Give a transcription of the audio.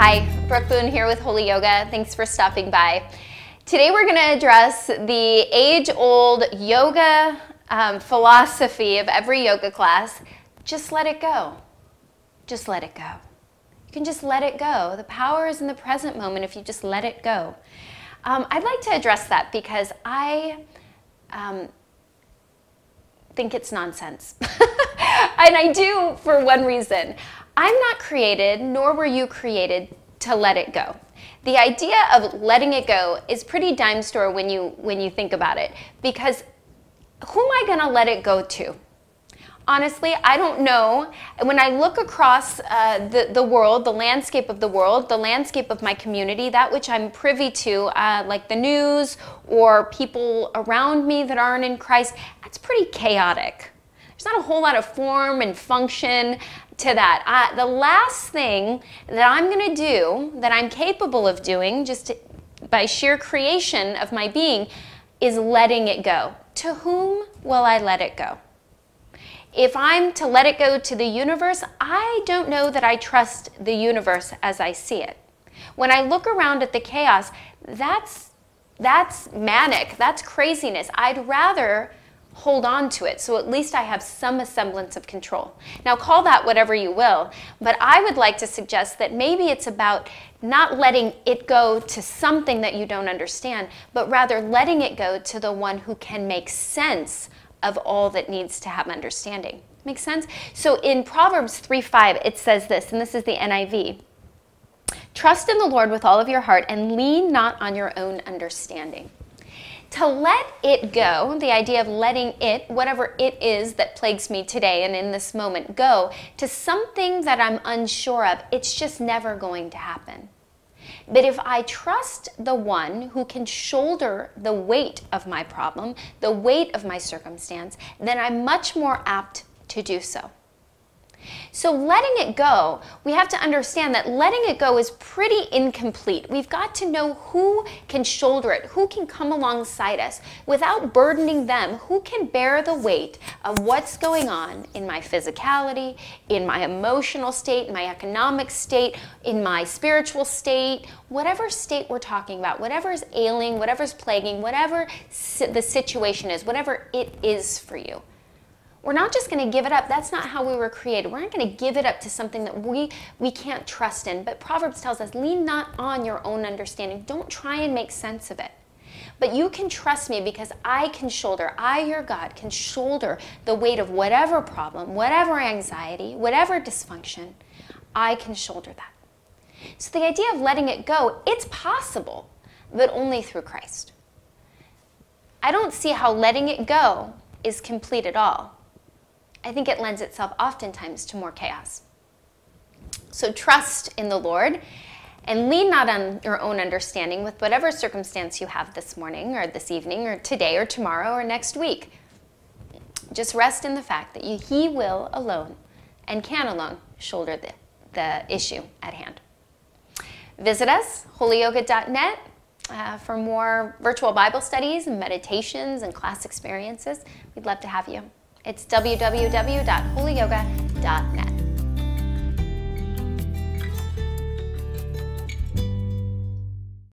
Hi, Brooke Boon here with Holy Yoga. Thanks for stopping by. Today we're going to address the age-old yoga philosophy of every yoga class. Just let it go. Just let it go. You can just let it go. The power is in the present moment if you just let it go. I'd like to address that because I think it's nonsense. And I do for one reason. I'm not created, nor were you created, to let it go. The idea of letting it go is pretty dime store when you think about it, because who am I going to let it go to? Honestly, I don't know. When I look across the world, the landscape of the world, the landscape of my community, that which I'm privy to, like the news or people around me that aren't in Christ, that's pretty chaotic. There's not a whole lot of form and function to that. The last thing that I'm going to do, that I'm capable of doing, just by sheer creation of my being, is letting it go. To whom will I let it go? If I'm to let it go to the universe, I don't know that I trust the universe as I see it. When I look around at the chaos, that's manic, that's craziness. I'd rather hold on to it, so at least I have some semblance of control. Now call that whatever you will, but I would like to suggest that maybe it's about not letting it go to something that you don't understand, but rather letting it go to the one who can make sense of all that needs to have understanding. Make sense? So in Proverbs 3:5, it says this, and this is the NIV. Trust in the Lord with all of your heart and lean not on your own understanding. To let it go, the idea of letting it, whatever it is that plagues me today and in this moment, go to something that I'm unsure of, it's just never going to happen. But if I trust the one who can shoulder the weight of my problem, the weight of my circumstance, then I'm much more apt to do so. So letting it go, we have to understand that letting it go is pretty incomplete. We've got to know who can shoulder it, who can come alongside us without burdening them, who can bear the weight of what's going on in my physicality, in my emotional state, in my economic state, in my spiritual state, whatever state we're talking about, whatever's ailing, whatever's plaguing, whatever the situation is, whatever it is for you. We're not just going to give it up. That's not how we were created. We're not going to give it up to something that we can't trust in. But Proverbs tells us, lean not on your own understanding. Don't try and make sense of it. But you can trust me because I can shoulder, I, your God, can shoulder the weight of whatever problem, whatever anxiety, whatever dysfunction. I can shoulder that. So the idea of letting it go, it's possible, but only through Christ. I don't see how letting it go is complete at all. I think it lends itself oftentimes to more chaos. So trust in the Lord and lean not on your own understanding with whatever circumstance you have this morning or this evening or today or tomorrow or next week. Just rest in the fact that He will alone and can alone shoulder the issue at hand. Visit us, holyyoga.net, for more virtual Bible studies and meditations and class experiences. We'd love to have you. It's www.holyyoga.net.